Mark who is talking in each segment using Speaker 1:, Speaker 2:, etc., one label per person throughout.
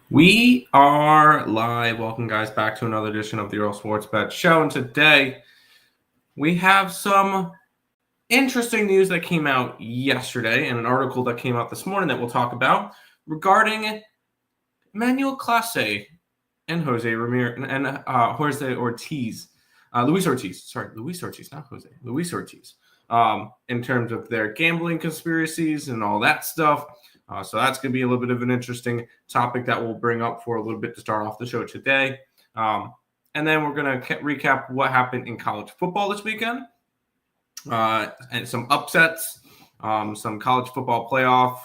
Speaker 1: We are live. Welcome, guys, back to another edition of the Earle Sports Bet Show. And today we have some interesting news that came out yesterday and an article that came out this morning that we'll talk about regarding Emmanuel Clase and Jose Ramirez and Jose Ortiz. Luis Ortiz, not Jose. Luis Ortiz. In terms of their gambling conspiracies and all that stuff. So that's going to be a little bit of an interesting topic that we'll bring up for a little bit to start off the show today. And then we're going to recap what happened in college football this weekend and some upsets, some college football playoff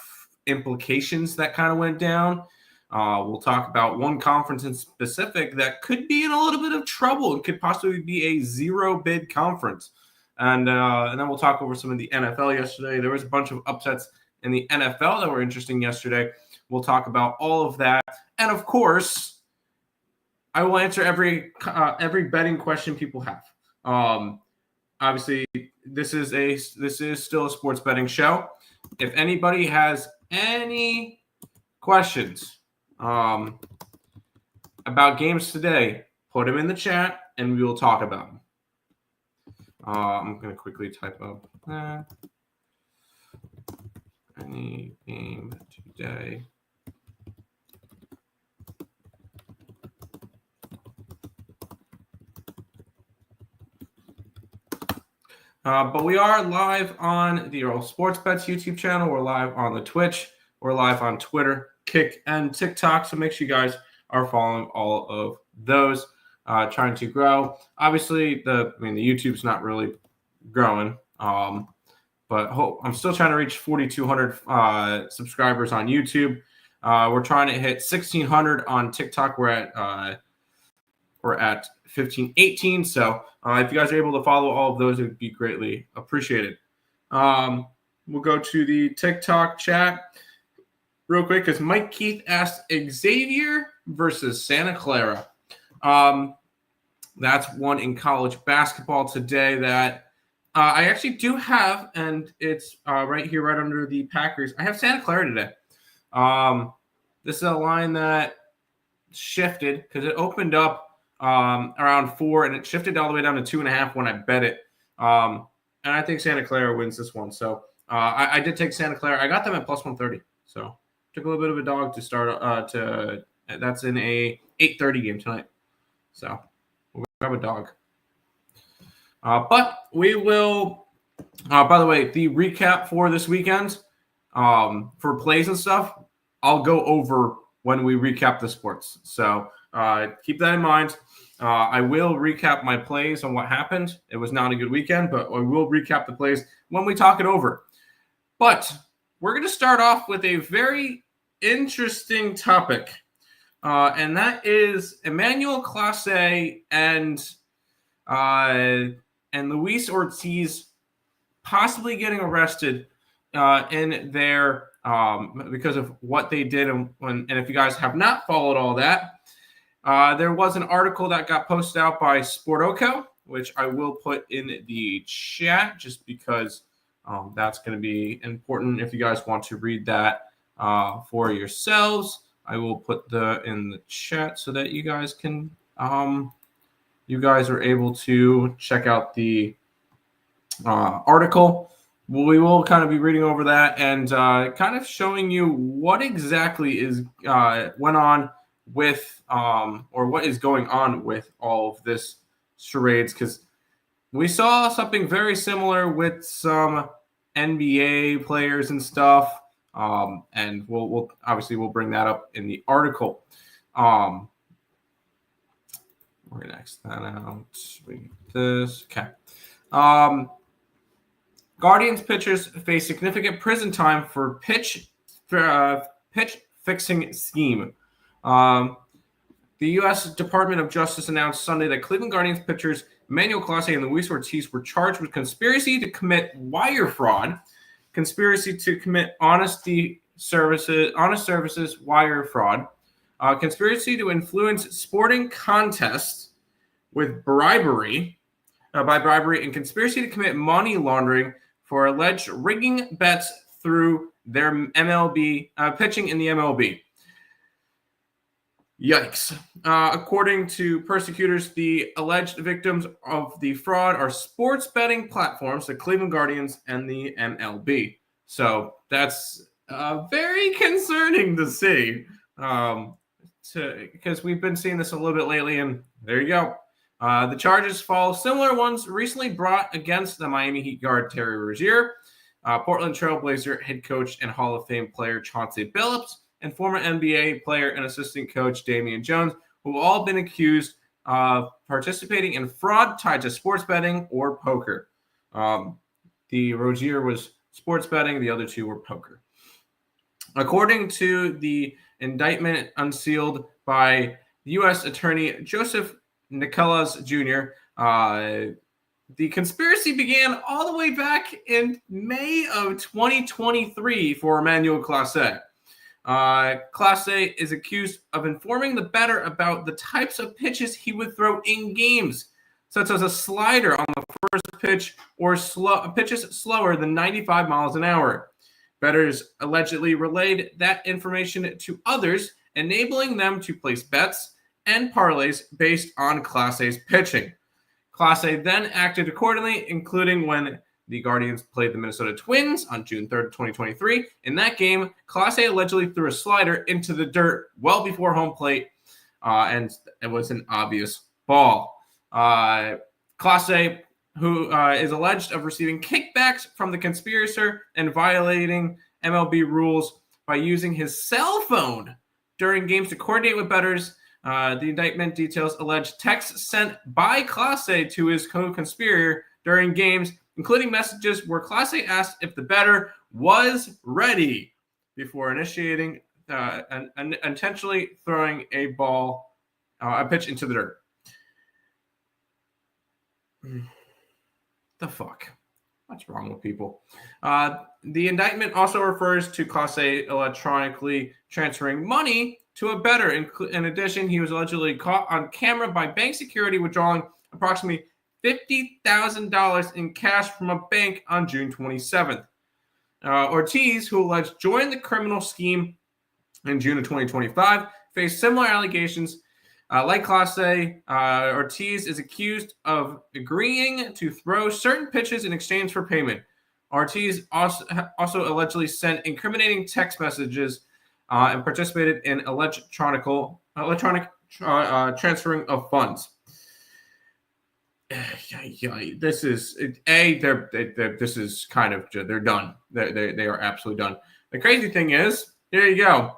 Speaker 1: implications that kind of went down. We'll talk about one conference in specific that could be in a little bit of trouble. It could possibly be a zero-bid conference. And then we'll talk over some of the NFL yesterday. There was a bunch of upsets in the NFL that were interesting yesterday. We'll talk about all of that. And, of course, I will answer every betting question people have. Obviously, this is still a sports betting show. If anybody has any questions about games today, put them in the chat, and we will talk about them. I'm going to quickly type up any game today. But we are live on the Earle Sports Bets YouTube channel. We're live on the Twitch. We're live on Twitter, Kick, and TikTok. So make sure you guys are following all of those. Trying to grow. Obviously, the YouTube's not really growing. But I'm still trying to reach 4,200 subscribers on YouTube. We're trying to hit 1,600 on TikTok. We're at 1,518. So if you guys are able to follow all of those, it would be greatly appreciated. We'll go to the TikTok chat real quick because Mike Keith asked Xavier versus Santa Clara. That's one in college basketball today that I actually do have, and it's right here, right under the Packers. I have Santa Clara today. This is a line that shifted because it opened up around 4, and it shifted all the way down to 2.5 when I bet it. And I think Santa Clara wins this one. So I did take Santa Clara. I got them at plus 130. So took a little bit of a dog to start. That's in a 8:30 game tonight. So we'll grab a dog. But we will, by the way, the recap for this weekend for plays and stuff, I'll go over when we recap the sports. So keep that in mind. I will recap my plays on what happened. It was not a good weekend, but I will recap the plays when we talk it over. But we're going to start off with a very interesting topic, and that is Emmanuel Clase and Luis Ortiz possibly getting arrested in their because of what they did. And if you guys have not followed all that, there was an article that got posted out by Sportoco, which I will put in the chat just because that's going to be important if you guys want to read that for yourselves. I will put in the chat so that you guys can you guys are able to check out the article. We will kind of be reading over that and kind of showing you what exactly went on with or what is going on with all of this charades, because we saw something very similar with some NBA players and stuff, and we'll bring that up in the article. We're gonna X that out. Read this. Okay. Guardians pitchers face significant prison time for pitch fixing scheme. The U.S. Department of Justice announced Sunday that Cleveland Guardians pitchers Emmanuel Clase and Luis Ortiz were charged with conspiracy to commit wire fraud, conspiracy to commit honest services wire fraud, conspiracy to influence sporting contests with bribery, and conspiracy to commit money laundering for alleged rigging bets through their MLB pitching in the MLB. Yikes. According to persecutors, the alleged victims of the fraud are sports betting platforms, the Cleveland Guardians and the MLB. So that's very concerning to see, because we've been seeing this a little bit lately, and there you go. The charges follow similar ones recently brought against the Miami Heat guard Terry Rozier, Portland Trailblazer head coach and Hall of Fame player Chauncey Billups, and former NBA player and assistant coach Damian Jones, who have all been accused of participating in fraud tied to sports betting or poker. The Rozier was sports betting, the other two were poker. According to the indictment unsealed by U.S. Attorney Joseph Nicholas Jr., the conspiracy began all the way back in May of 2023 for Emmanuel Clase. Clase is accused of informing the bettor about the types of pitches he would throw in games, such as a slider on the first pitch or pitches slower than 95 miles an hour. Bettors allegedly relayed that information to others, enabling them to place bets and parlays based on Clase's pitching. Clase then acted accordingly, including when the Guardians played the Minnesota Twins on June 3rd, 2023. In that game, Clase allegedly threw a slider into the dirt well before home plate, and it was an obvious ball. Clase, who is alleged of receiving kickbacks from the conspirator and violating MLB rules by using his cell phone during games to coordinate with bettors. The indictment details alleged texts sent by Clase to his co-conspirator during games, including messages where Clase asked if the bettor was ready before initiating and intentionally throwing a pitch into the dirt. The fuck? What's wrong with people? The indictment also refers to Clase electronically transferring money to a bettor. In addition, he was allegedly caught on camera by bank security withdrawing approximately $50,000 in cash from a bank on June 27th. Ortiz, who alleged joined the criminal scheme in June of 2025, faced similar allegations. Like Clase, Ortiz is accused of agreeing to throw certain pitches in exchange for payment. Ortiz also allegedly sent incriminating text messages and participated in electronic transferring of funds. This is this is kind of, they're done. They are absolutely done. The crazy thing is, here you go.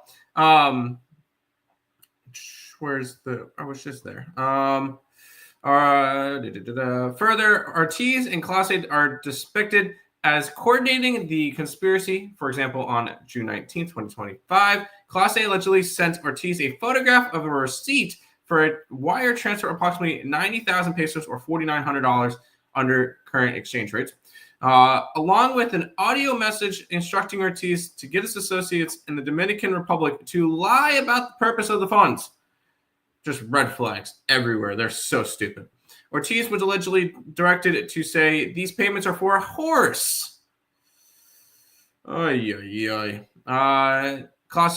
Speaker 1: Where's the? I was just there. Further, Ortiz and Clase are depicted as coordinating the conspiracy. For example, on June 19th, 2025, Clase allegedly sent Ortiz a photograph of a receipt for a wire transfer of approximately 90,000 pesos or $4,900 under current exchange rates, along with an audio message instructing Ortiz to get his associates in the Dominican Republic to lie about the purpose of the funds. Just red flags everywhere. They're so stupid. Ortiz was allegedly directed to say these payments are for a horse. Clase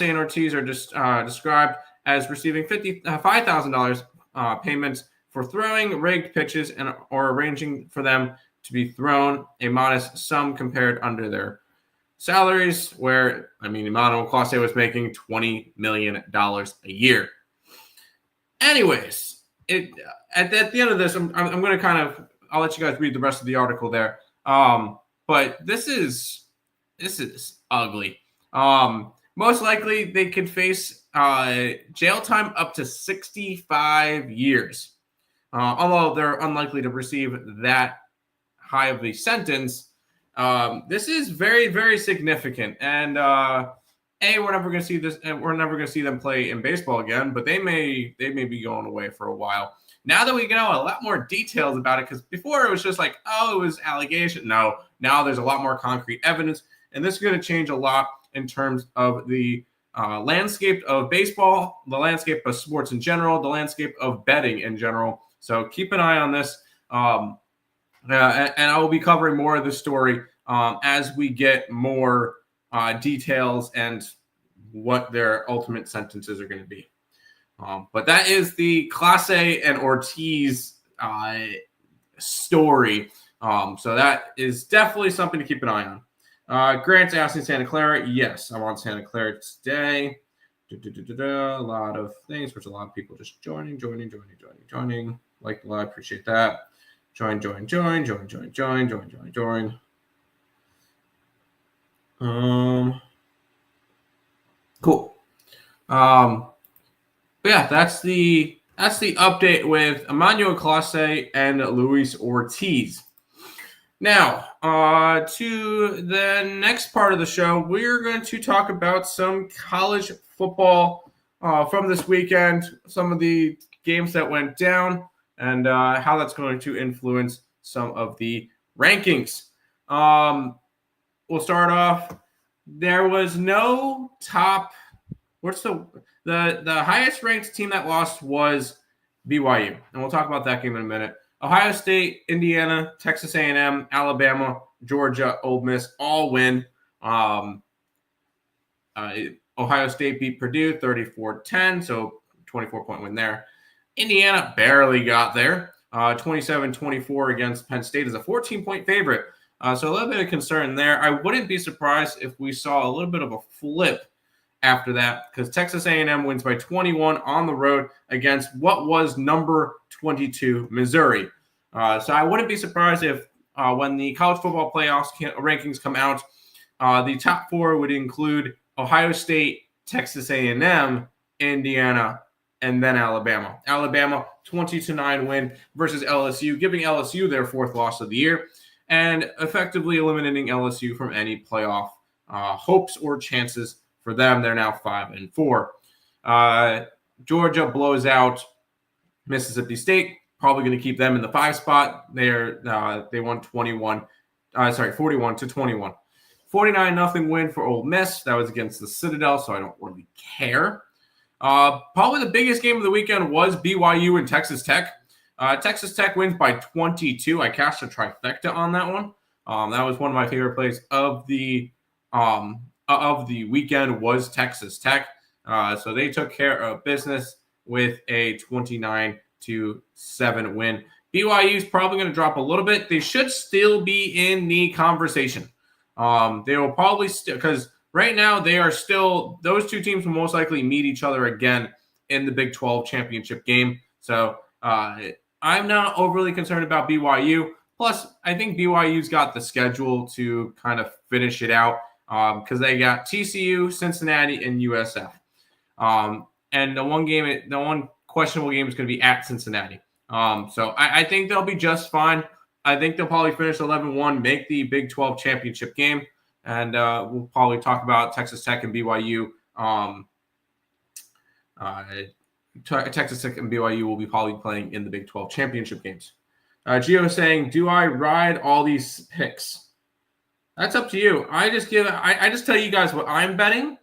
Speaker 1: and Ortiz are just described as receiving $5,000 payments for throwing rigged pitches or arranging for them to be thrown, a modest sum compared under their salaries, where, Emmanuel Clase was making $20 million a year. Anyways, at the end of this, I'm going to I'll let you guys read the rest of the article there. But this is ugly. Most likely they could face jail time up to 65 years. Although they're unlikely to receive that high of a sentence, this is very, very significant. And we're never going to see this, and we're never going to see them play in baseball again. But they may be going away for a while. Now that we know a lot more details about it, because before it was just like, it was allegation. No, now there's a lot more concrete evidence, and this is going to change a lot in terms of the landscape of baseball, the landscape of sports in general, the landscape of betting in general. So keep an eye on this, and I will be covering more of this story as we get more details and what their ultimate sentences are going to be. But that is the Class A and Ortiz story. So that is definitely something to keep an eye on. Grant's asking Santa Clara. Yes, I'm on Santa Clara today. A lot of things. There's a lot of people just joining. Like the live, appreciate that. Join. Cool. But yeah, that's the update with Emmanuel Clase and Luis Ortiz. Now, to the next part of the show, we're going to talk about some college football from this weekend, some of the games that went down, and how that's going to influence some of the rankings. We'll start off. There was no top. What's the highest ranked team that lost was BYU, and we'll talk about that game in a minute. Ohio State, Indiana, Texas A&M, Alabama, Georgia, Ole Miss all win. Ohio State beat Purdue 34-10, so 24-point win there. Indiana barely got there. 27-24 against Penn State is a 14-point favorite. So a little bit of concern there. I wouldn't be surprised if we saw a little bit of a flip after that, because Texas A&M wins by 21 on the road against what was number 22 Missouri. So I wouldn't be surprised if when the college football playoffs rankings come out, the top four would include Ohio State, Texas A&M, Indiana, and then Alabama. Alabama 20-9 win versus LSU, giving LSU their fourth loss of the year and effectively eliminating LSU from any playoff hopes or chances for them. They're now 5-4. Georgia blows out Mississippi State, probably going to keep them in the 5 spot. They won 41-21. 49-0 win for Ole Miss. That was against the Citadel, so I don't really care. Probably the biggest game of the weekend was BYU and Texas Tech. Texas Tech wins by 22. I cashed a trifecta on that one. That was one of my favorite plays of the weekend was Texas Tech. So they took care of business with a 29-7 win. BYU is probably going to drop a little bit. They should still be in the conversation. They will probably still, because right now they are still, those two teams will most likely meet each other again in the Big 12 championship game. So I'm not overly concerned about BYU. Plus, I think BYU's got the schedule to kind of finish it out because they got TCU, Cincinnati, and USF. And the one questionable game is going to be at Cincinnati. So I think they'll be just fine. I think they'll probably finish 11-1, make the Big 12 championship game, and we'll probably talk about Texas Tech and BYU. Texas Tech and BYU will be probably playing in the Big 12 championship games. Gio is saying, "Do I ride all these picks?" That's up to you. I just tell you guys what I'm betting.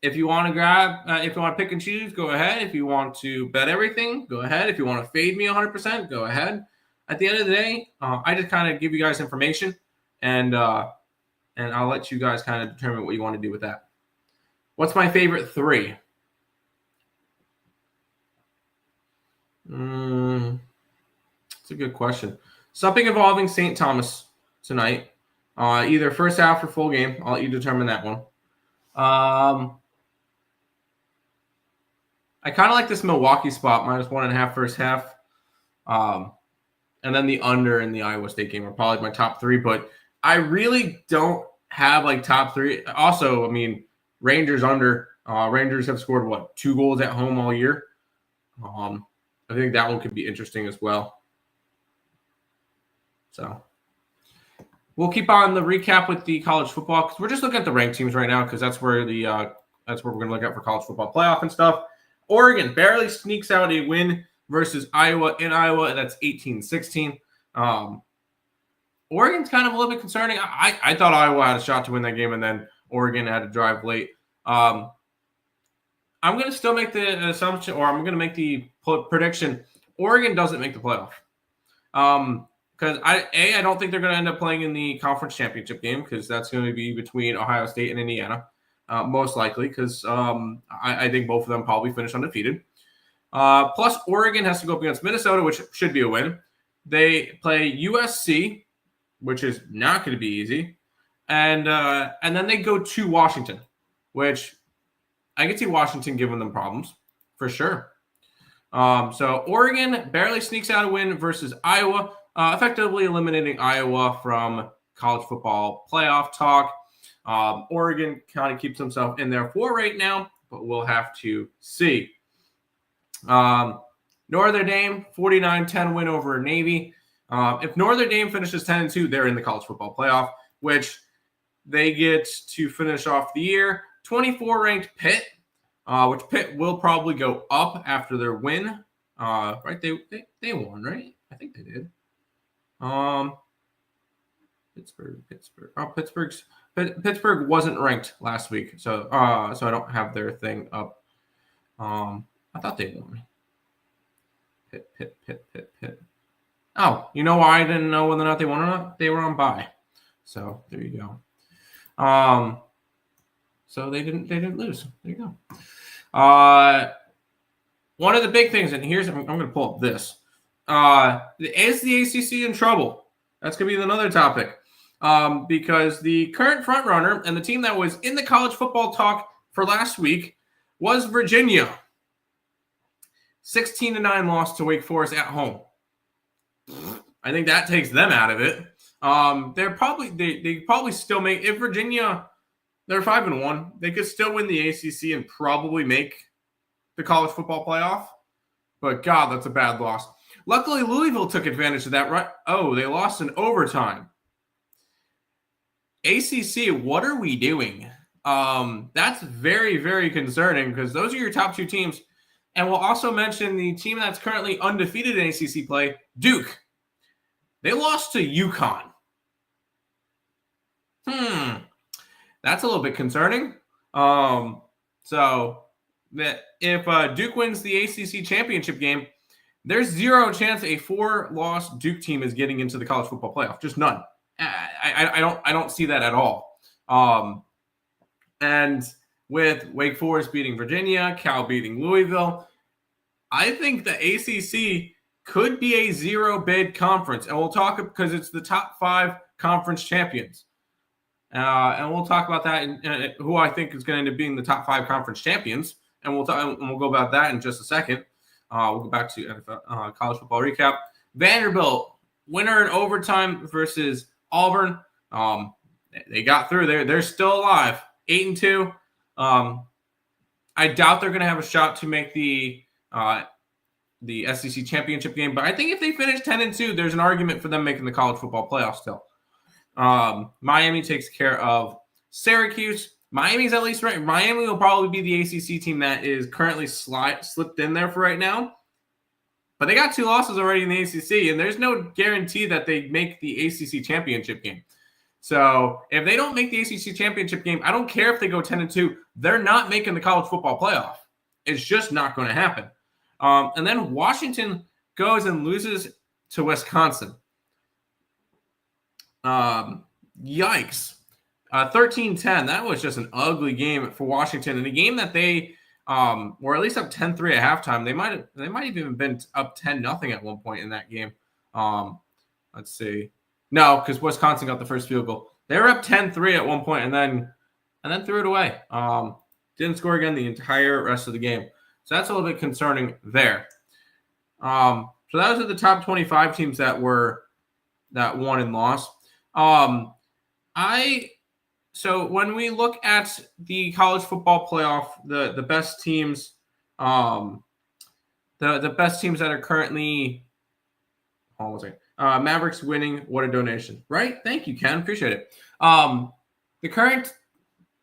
Speaker 1: If you want to if you want to pick and choose, go ahead. If you want to bet everything, go ahead. If you want to fade me 100%, go ahead. At the end of the day, I just kind of give you guys information, and I'll let you guys kind of determine what you want to do with that. What's my favorite 3? It's a good question. Something involving St. Thomas tonight. Either first half or full game. I'll let you determine that one. I kind of like this Milwaukee spot, -1.5 first half. And then the under in the Iowa State game are probably my top 3. But I really don't have like top 3. Also, I mean, Rangers under. Rangers have scored, 2 goals at home all year? I think that one could be interesting as well. So we'll keep on the recap with the college football because we're just looking at the ranked teams right now because that's where we're going to look at for college football playoff and stuff. Oregon barely sneaks out a win versus Iowa in Iowa, and that's 18-16. Oregon's kind of a little bit concerning. I thought Iowa had a shot to win that game, and then Oregon had to drive late. I'm going to still make the assumption, or I'm going to make the prediction, Oregon doesn't make the playoff. Because I don't think they're going to end up playing in the conference championship game because that's going to be between Ohio State and Indiana. most likely, because I think both of them probably finish undefeated. Plus, Oregon has to go up against Minnesota, which should be a win. They play USC, which is not going to be easy, and then they go to Washington, which I could see Washington giving them problems for sure. So Oregon barely sneaks out a win versus Iowa, effectively eliminating Iowa from college football playoff talk. Oregon kind of keeps himself in there for right now, but we'll have to see. Notre Dame, 49-10 win over Navy. If Notre Dame finishes 10-2, they're in the college football playoff, which they get to finish off the year. 24-ranked Pitt, which Pitt will probably go up after their win. Right? They won, right? I think they did. Pittsburgh. Oh, Pittsburgh wasn't ranked last week, so I don't have their thing up. I thought they won. Pitt. Oh, you know why I didn't know whether or not they won or not? They were on bye. So there you go. So they didn't lose. There you go. One of the big things, and here's I'm going to pull up this. Is the ACC in trouble? That's going to be another topic. Because the current front runner and the team that was in the college football talk for last week was Virginia. 16-9 loss to Wake Forest at home. I think that takes them out of it. They probably still make, if Virginia, they're 5-1, they could still win the ACC and probably make the college football playoff. But God, that's a bad loss. Luckily, Louisville took advantage of that, right? Oh, they lost in overtime. ACC, what are we doing? That's very, very concerning because those are your top two teams. And we'll also mention the team that's currently undefeated in ACC play, Duke. They lost to UConn. That's a little bit concerning. So that if Duke wins the ACC championship game, there's zero chance a 4-loss Duke team is getting into the college football playoff. Just none. I don't see that at all. And with Wake Forest beating Virginia, Cal beating Louisville, I think the ACC could be a zero-bid conference. And we'll talk because it's the top 5 conference champions. And we'll talk about that and who I think is going to end up being the top 5 conference champions. And we'll go about that in just a second. We'll go back to NFL, college football recap. Vanderbilt, winner in overtime versus Auburn. They got through. They're still alive. 8-2. I doubt they're going to have a shot to make the SEC championship game, but I think if they finish 10-2, there's an argument for them making the college football playoff still. Miami takes care of Syracuse. Miami's at least right. Miami will probably be the ACC team that is currently slipped in there for right now. But they got 2 losses already in the ACC, and there's no guarantee that they make the ACC championship game. So if they don't make the ACC championship game, I don't care if they go 10-2. They're not making the college football playoff. It's just not going to happen. And then Washington goes and loses to Wisconsin. Yikes. 13-10. That was just an ugly game for Washington. And a game that they were at least up 10-3 at halftime. They might have even been up 10-0 at one point in that game. Let's see. No, because Wisconsin got the first field goal. They were up 10-3 at one point and then threw it away. Didn't score again the entire rest of the game. So that's a little bit concerning there. So those are the top 25 teams that won and lost. So when we look at the college football playoff, the best teams, the best teams that are currently, Mavericks winning. What a donation, right? Thank you, Ken. Appreciate it. The current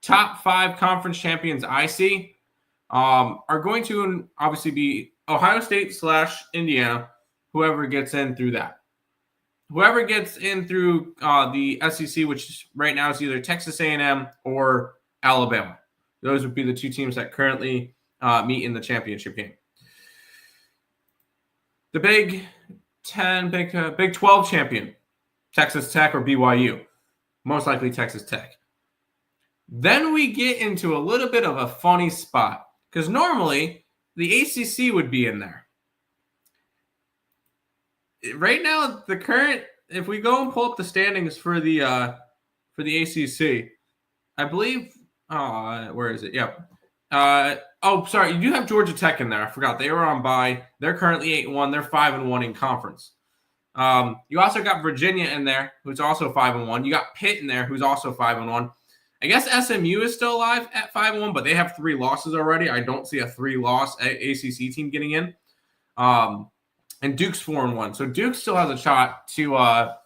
Speaker 1: top 5 conference champions I see are going to obviously be Ohio State / Indiana, whoever gets in through that. Whoever gets in through the SEC, which right now is either Texas A&M or Alabama. Those would be the 2 teams that currently meet in the championship game. The Big 12 champion, Texas Tech or BYU. Most likely Texas Tech. Then we get into a little bit of a funny spot because normally the ACC would be in there. Right now, the current, if we go and pull up the standings for the ACC, I believe, where is it? Yep. Sorry, you do have Georgia Tech in there. I forgot they were on bye. They're currently 8-1. They're 5-1 in conference. You also got Virginia in there, who's also 5-1. You got Pitt in there, who's also 5-1. I guess SMU is still alive at 5-1, but they have 3 losses already. I don't see a 3-loss ACC team getting in. And Duke's 4-1, so Duke still has a shot to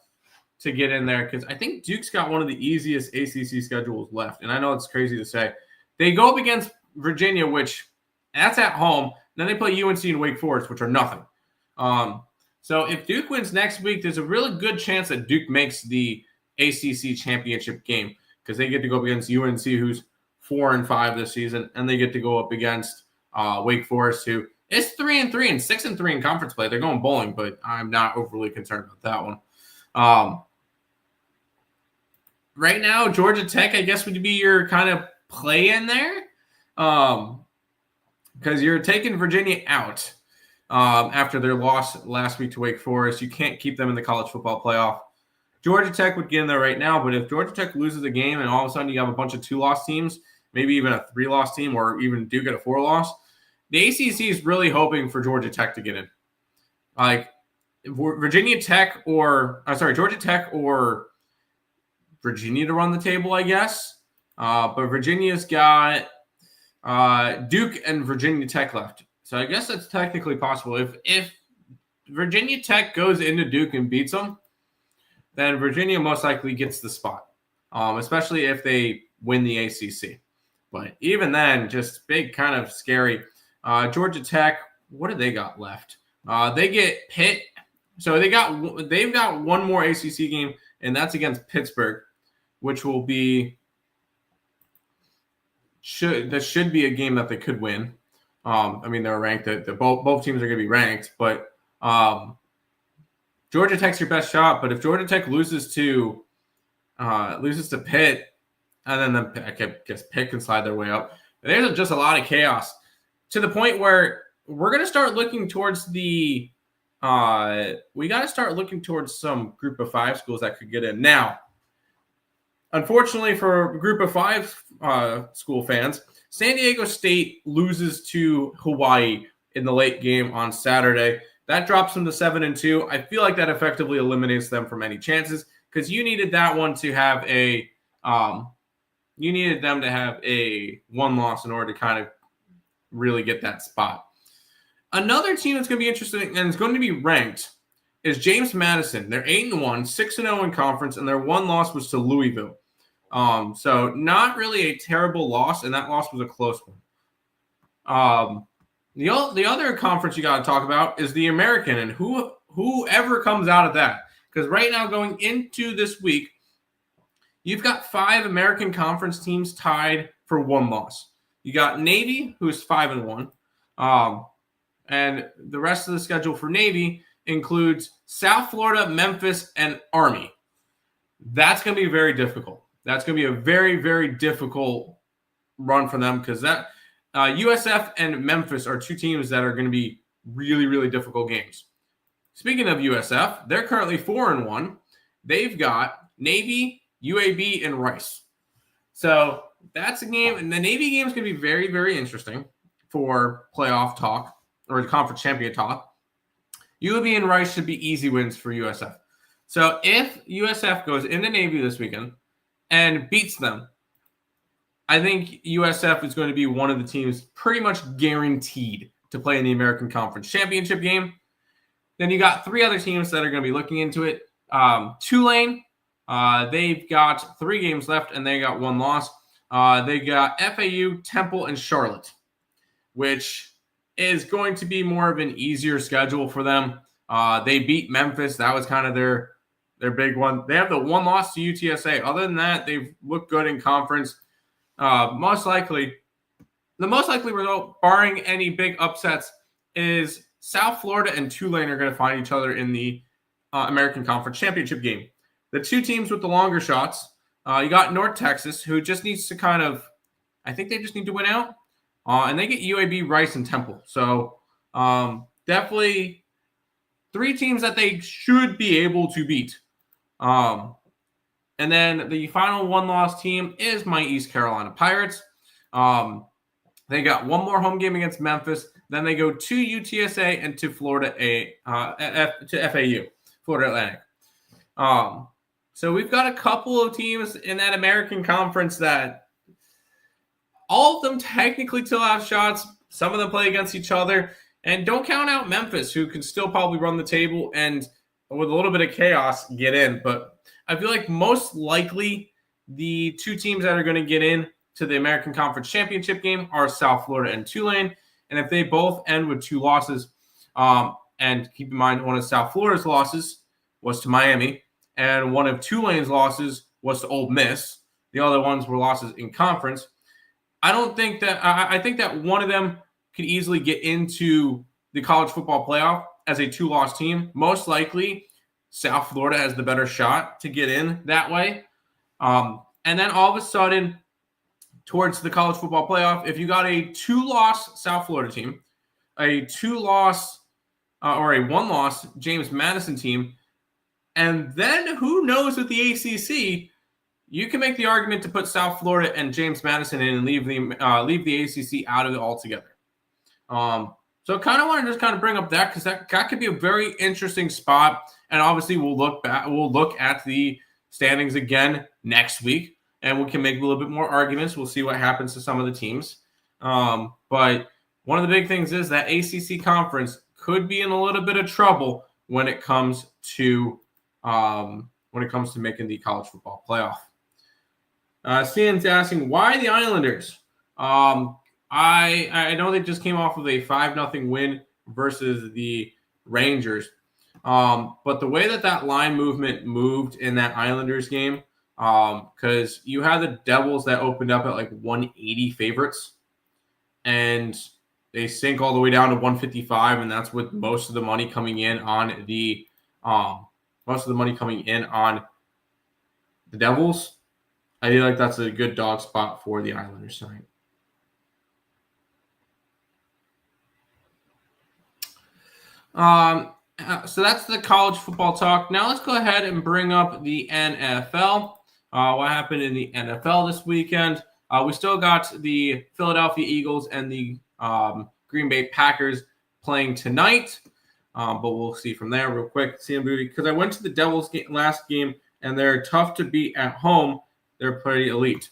Speaker 1: get in there because I think Duke's got one of the easiest ACC schedules left. And I know it's crazy to say. They go up against Virginia, which that's at home. Then they play UNC and Wake Forest, which are nothing. So if Duke wins next week, there's a really good chance that Duke makes the ACC championship game because they get to go up against UNC, who's 4-5 this season, and they get to go up against Wake Forest, who is 3-3 and 6-3 in conference play. They're going bowling, but I'm not overly concerned about that one. Right now, Georgia Tech, I guess, would be your kind of play in there because you're taking Virginia out after their loss last week to Wake Forest. You can't keep them in the college football playoff. Georgia Tech would get in there right now, but if Georgia Tech loses a game and all of a sudden you have a bunch of 2-loss teams, maybe even a 3-loss team or even do get a 4-loss, the ACC is really hoping for Georgia Tech to get in. Like Georgia Tech or Virginia to run the table, I guess. But Virginia's got Duke and Virginia Tech left. So I guess that's technically possible. If Virginia Tech goes into Duke and beats them, then Virginia most likely gets the spot, especially if they win the ACC. But even then, just big, kind of scary. Georgia Tech, what do they got left? They get Pitt. So they've got one more ACC game, and that's against Pittsburgh, which will be should be a game that they could win. I mean, they're ranked. Both teams are going to be ranked, but Georgia Tech's your best shot. But if Georgia Tech loses to Pitt, and then I guess Pitt can slide their way up. There's just a lot of chaos to the point where we're going to start looking towards we got to start looking towards some Group of 5 schools that could get in now. Unfortunately for Group of 5 school fans, San Diego State loses to Hawaii in the late game on Saturday. That drops them to 7-2. I feel like that effectively eliminates them from any chances because you needed that one to have a you needed them to have a 1 loss in order to kind of really get that spot. Another team that's going to be interesting and is going to be ranked is James Madison. They're 8-1, 6-0 in conference, and their 1 loss was to Louisville. So not really a terrible loss, and that loss was a close one. The other conference you got to talk about is the American, and whoever comes out of that. Because right now, going into this week, you've got 5 American Conference teams tied for 1 loss. You got Navy, who's 5-1. And the rest of the schedule for Navy includes South Florida, Memphis, and Army. That's going to be very difficult. That's going to be a very, very difficult run for them because that USF and Memphis are 2 teams that are going to be really, really difficult games. Speaking of USF, they're currently 4-1. They've got Navy, UAB, and Rice. So that's a game, and the Navy game is going to be very, very interesting for playoff talk or the conference champion talk. UAB and Rice should be easy wins for USF. So if USF goes into Navy this weekend and beats them, I think USF is going to be one of the teams pretty much guaranteed to play in the American Conference Championship game. Then you got 3 other teams that are going to be looking into it. Tulane, they've got 3 games left, and they got 1 loss. They got FAU, Temple, and Charlotte, which is going to be more of an easier schedule for them. They beat Memphis. That was kind of their big one. They have the 1 loss to UTSA. Other than that, they've looked good in conference. The most likely result, barring any big upsets, is South Florida and Tulane are going to find each other in the American Conference Championship game. The 2 teams with the longer shots You got North Texas, who just needs to kind of, I think they just need to win out. And they get UAB, Rice, and Temple. So definitely 3 teams that they should be able to beat. And then the final 1-loss team is my East Carolina Pirates. They got 1 more home game against Memphis. Then they go to UTSA and to Florida to FAU, Florida Atlantic. So we've got a couple of teams in that American Conference that all of them technically still have shots. Some of them play against each other. And don't count out Memphis, who can still probably run the table and with a little bit of chaos get in. But I feel like most likely the 2 teams that are going to get in to the American Conference Championship game are South Florida and Tulane. And if they both end with 2 losses, and keep in mind one of South Florida's losses was to Miami, and one of Tulane's losses was to Ole Miss. The other ones were losses in conference. I think that one of them could easily get into the college football playoff as a 2-loss team. Most likely, South Florida has the better shot to get in that way. And then all of a sudden, towards the college football playoff, if you got a 2-loss South Florida team, a 2-loss or a 1-loss James Madison team, and then who knows with the ACC, you can make the argument to put South Florida and James Madison in and leave the ACC out of it altogether. So kind of want to just kind of bring up that because that could be a very interesting spot. And obviously we'll look at the standings again next week, and we can make a little bit more arguments. We'll see what happens to some of the teams. But one of the big things is that ACC conference could be in a little bit of trouble when it comes to making the college football playoff. Stan's asking, why the Islanders? I know they just came off of a 5-0 win versus the Rangers. But the way that line movement moved in that Islanders game, because you had the Devils that opened up at like 180 favorites, and they sink all the way down to 155, and that's with most of the money coming in on the Devils. I feel like that's a good dog spot for the Islanders tonight. So that's the college football talk. Now let's go ahead and bring up the NFL. What happened in the NFL this weekend? We still got the Philadelphia Eagles and the Green Bay Packers playing tonight, but we'll see from there real quick. Because I went to the Devils last game, and they're tough to beat at home. They're pretty elite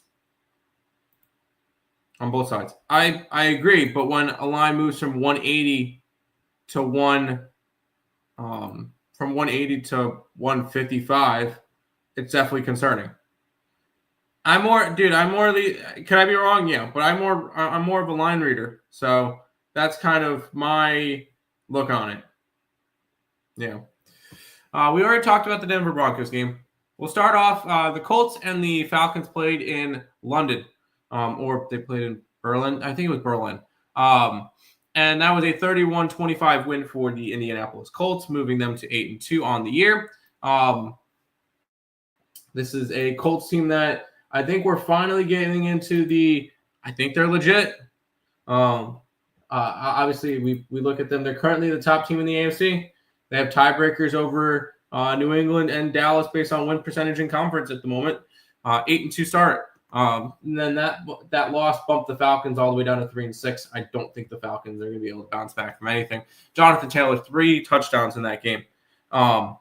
Speaker 1: on both sides. I agree, but when a line moves from 180 to 155, it's definitely concerning. Can I be wrong? Yeah, but I'm more of a line reader, so that's kind of my look on it. Yeah. We already talked about the Denver Broncos game. We'll start off. The Colts and the Falcons played in London, or they played in Berlin. I think it was Berlin. And that was a 31-25 win for the Indianapolis Colts, moving them to 8-2 on the year. This is a Colts team that I think we're finally getting into I think they're legit. Obviously, we look at them. They're currently the top team in the AFC. They have tiebreakers over New England and Dallas based on win percentage in conference at the moment. 8-2 start. And then that loss bumped the Falcons all the way down to 3-6. I don't think the Falcons are going to be able to bounce back from anything. Jonathan Taylor, 3 touchdowns in that game. So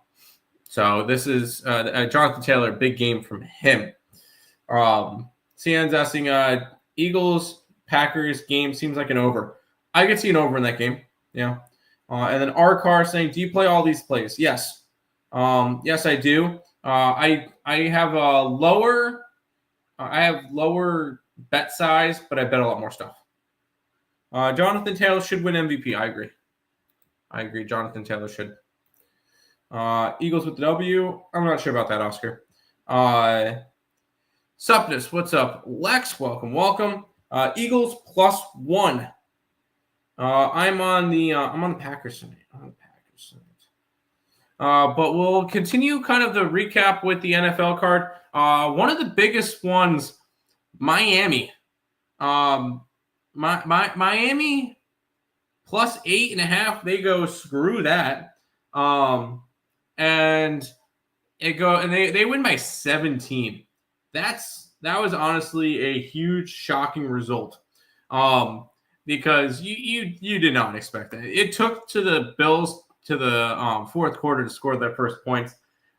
Speaker 1: this is Jonathan Taylor, big game from him. CN's asking, Eagles, Packers game seems like an over. I could see an over in that game. Yeah. And then R Car saying, do you play all these plays? Yes. Yes, I do. I have a lower bet size, but I bet a lot more stuff. Jonathan Taylor should win MVP. I agree. Jonathan Taylor should. Eagles with the W. I'm not sure about that, Oscar. Supness, what's up? Lex, welcome. Eagles +1. I'm on the Packers tonight. But we'll continue kind of the recap with the NFL card. One of the biggest ones, Miami. Miami plus 8.5. They go screw that. And they win by 17. That was honestly a huge shocking result. Because you did not expect that. It took to the Bills to the fourth quarter to score their first points.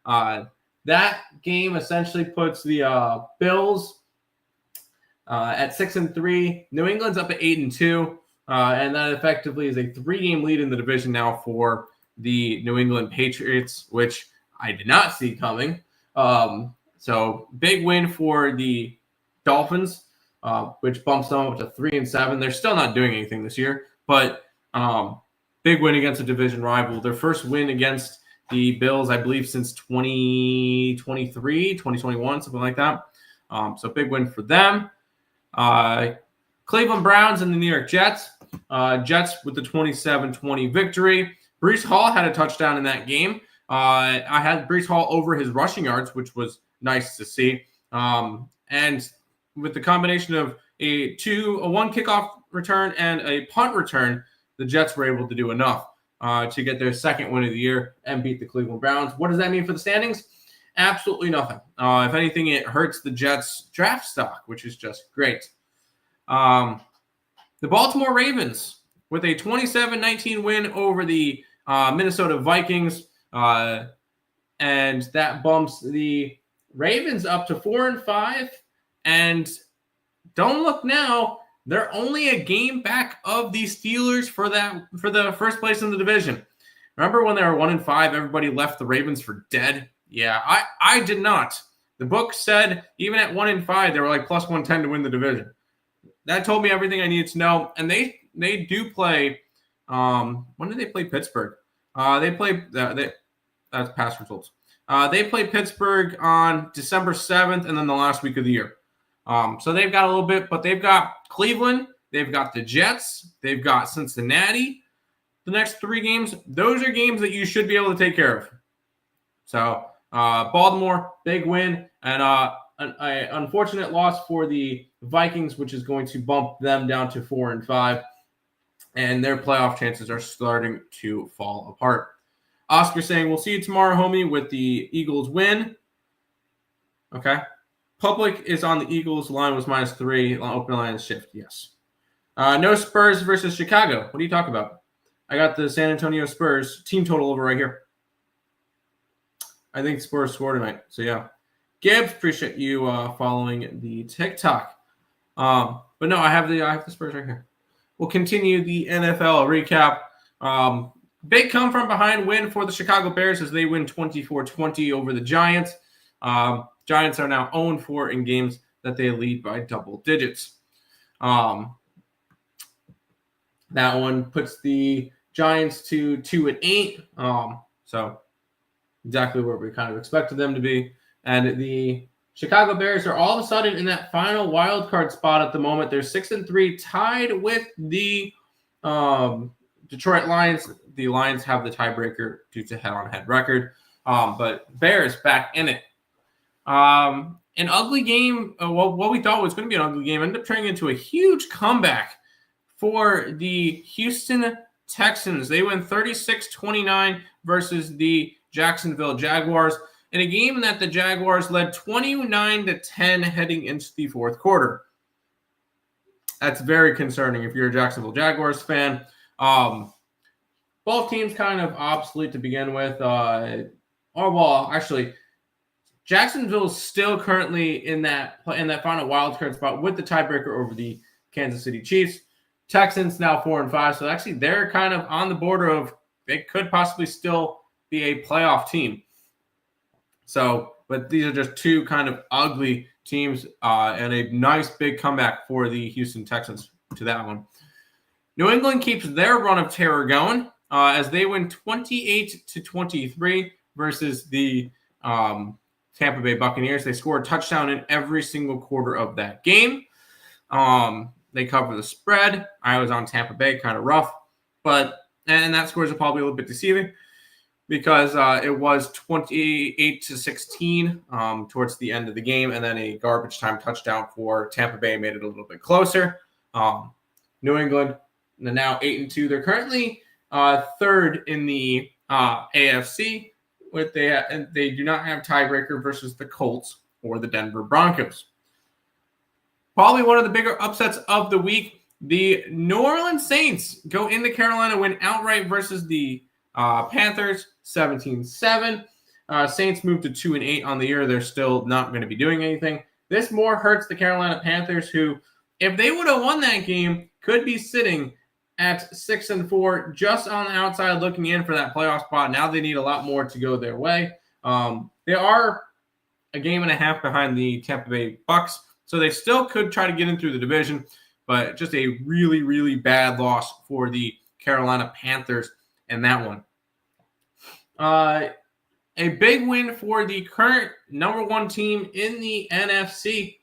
Speaker 1: That game essentially puts the Bills at 6-3. New England's up at 8-2, and that effectively is a 3-game lead in the division now for the New England Patriots, which I did not see coming. So big win for the Dolphins, which bumps them up to 3-7. They're still not doing anything this year, but big win against a division rival. Their first win against the Bills, I believe, since 2023, 2021, something like that. So big win for them. Cleveland Browns and the New York Jets. Jets with the 27-20 victory. Breece Hall had a touchdown in that game. I had Breece Hall over his rushing yards, which was nice to see. And with the combination of a one kickoff return and a punt return, the Jets were able to do enough to get their second win of the year and beat the Cleveland Browns. What does that mean for the standings? Absolutely nothing. If anything, it hurts the Jets' draft stock, which is just great. The Baltimore Ravens with a 27-19 win over the Minnesota Vikings, and that bumps the Ravens up to 4-5. And don't look now, they're only a game back of the Steelers for the first place in the division. Remember when they were 1-5, everybody left the Ravens for dead? Yeah, I did not. The book said even at 1-5, they were like plus 110 to win the division. That told me everything I needed to know. And they do play. When did they play Pittsburgh? That's past results. They play Pittsburgh on December 7th, and then the last week of the year. So they've got a little bit, but they've got Cleveland, they've got the Jets, they've got Cincinnati. The next 3 games, those are games that you should be able to take care of. So Baltimore, big win, and an unfortunate loss for the Vikings, which is going to bump them down to 4-5, and their playoff chances are starting to fall apart. Oscar saying, we'll see you tomorrow, homie, with the Eagles win. Okay. Public is on the Eagles. Line was -3. Open line is shift. Yes. No Spurs versus Chicago. What are you talking about? I got the San Antonio Spurs team total over right here. I think Spurs score tonight. So, yeah. Gibbs, appreciate you following the TikTok. But no, I have the Spurs right here. We'll continue the NFL recap. Big come from behind win for the Chicago Bears as they win 24-20 over the Giants. Giants are now 0-4 in games that they lead by double digits. That one puts the Giants to 2-8. So exactly where we kind of expected them to be. And the Chicago Bears are all of a sudden in that final wild card spot at the moment. They're 6-3, tied with the Detroit Lions. The Lions have the tiebreaker due to head-on-head record. But Bears back in it. An ugly game. What we thought was going to be an ugly game ended up turning into a huge comeback for the Houston Texans. They win 36-29 versus the Jacksonville Jaguars in a game that the Jaguars led 29-10 heading into the fourth quarter. That's very concerning if you're a Jacksonville Jaguars fan. Both teams kind of obsolete to begin with. Actually, Jacksonville is still currently in that final wild card spot with the tiebreaker over the Kansas City Chiefs. Texans now 4-5, so actually they're kind of on the border of they could possibly still be a playoff team. So, but these are just two kind of ugly teams, and a nice big comeback for the Houston Texans to that one. New England keeps their run of terror going as they win 28-23 versus the Tampa Bay Buccaneers. They score a touchdown in every single quarter of that game. They cover the spread. I was on Tampa Bay, kind of rough, and that scores are probably a little bit deceiving. because it was 28-16 towards the end of the game, and then a garbage time touchdown for Tampa Bay made it a little bit closer. New England, they're now 8-2. They're currently third in the AFC. They do not have tiebreaker versus the Colts or the Denver Broncos. Probably one of the bigger upsets of the week. The New Orleans Saints go into Carolina, win outright versus the Panthers, 17-7. Saints moved to 2-8 on the year. They're still not going to be doing anything. This more hurts the Carolina Panthers, who, if they would have won that game, could be sitting at 6-4, just on the outside looking in for that playoff spot. Now they need a lot more to go their way. They are a game and a half behind the Tampa Bay Bucks, so they still could try to get in through the division, but just a really, really bad loss for the Carolina Panthers in that one. A big win for the current number one team in the NFC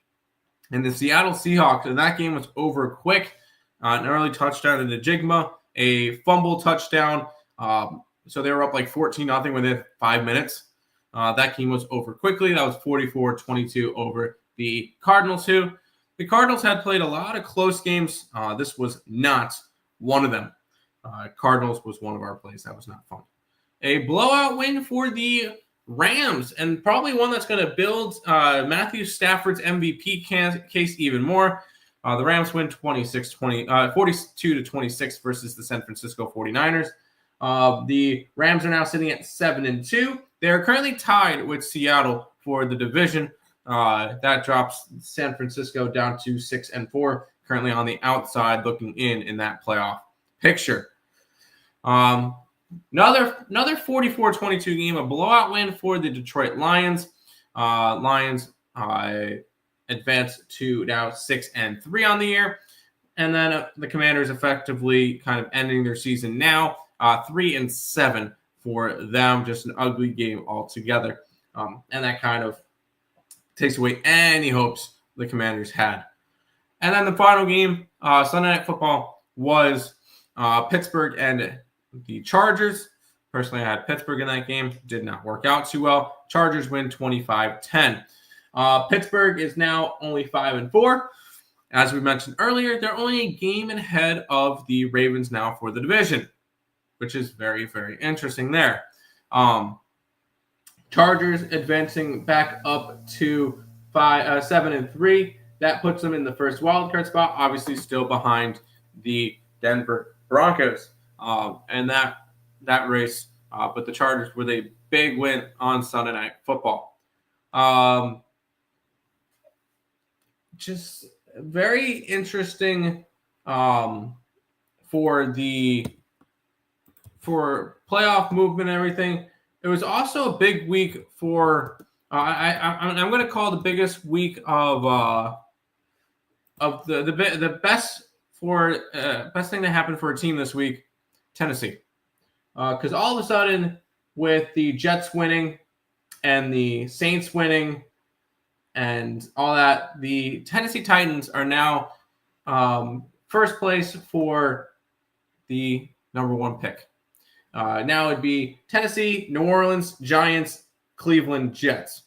Speaker 1: and the Seattle Seahawks, and that game was over quick. An early touchdown to Jigma, a fumble touchdown. So they were up like 14-0 within 5 minutes. That game was over quickly. That was 44-22 over the Cardinals, who the Cardinals had played a lot of close games. This was not one of them. Cardinals was one of our plays. That was not fun. A blowout win for the Rams, and probably one that's going to build Matthew Stafford's MVP case even more. The Rams win 42-26 versus the San Francisco 49ers. The Rams are now sitting at 7-2. They are currently tied with Seattle for the division. That drops San Francisco down to 6-4, currently on the outside looking in that playoff picture. Another 44-22 game, a blowout win for the Detroit Lions. Lions advance to now 6-3 on the year. And then the Commanders effectively kind of ending their season now, 3-7 for them. Just an ugly game altogether. And that kind of takes away any hopes the Commanders had. And then the final game, Sunday Night Football, was Pittsburgh and the Chargers. Personally, I had Pittsburgh in that game. Did not work out too well. Chargers win 25-10. Pittsburgh is now only 5-4. As we mentioned earlier, they're only a game ahead of the Ravens now for the division, which is very, very interesting there. Chargers advancing back up to 7-3. That puts them in the first wildcard spot, obviously still behind the Denver Broncos and that race. But the Chargers with a big win on Sunday Night Football. Just very interesting for playoff movement and everything. It was also a big week for I'm going to call the biggest week of the best thing that happened for a team this week, Tennessee, because all of a sudden with the Jets winning and the Saints winning and all that, the Tennessee Titans are now first place for the number one pick. Now it'd be Tennessee, New Orleans, Giants, Cleveland, Jets,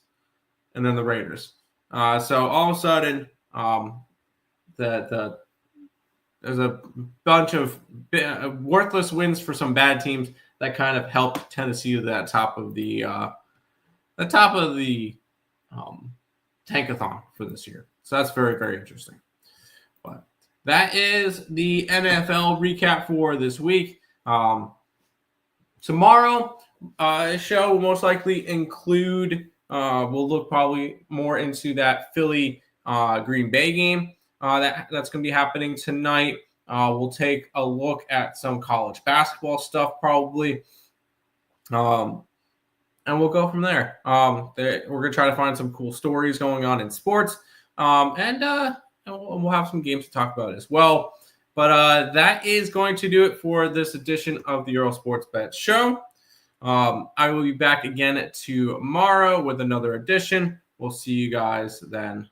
Speaker 1: and then the Raiders. So all of a sudden, there's a bunch of worthless wins for some bad teams that kind of helped Tennessee to that top of the tankathon for this year. So that's very, very interesting. But that is the NFL recap for this week. Tomorrow, show will most likely include, we'll look probably more into that Philly Green Bay game that's going to be happening tonight. We'll take a look at some college basketball stuff probably. And we'll go from there. We're going to try to find some cool stories going on in sports. And we'll have some games to talk about as well. But that is going to do it for this edition of the Earle Sports Bet Show. I will be back again tomorrow with another edition. We'll see you guys then.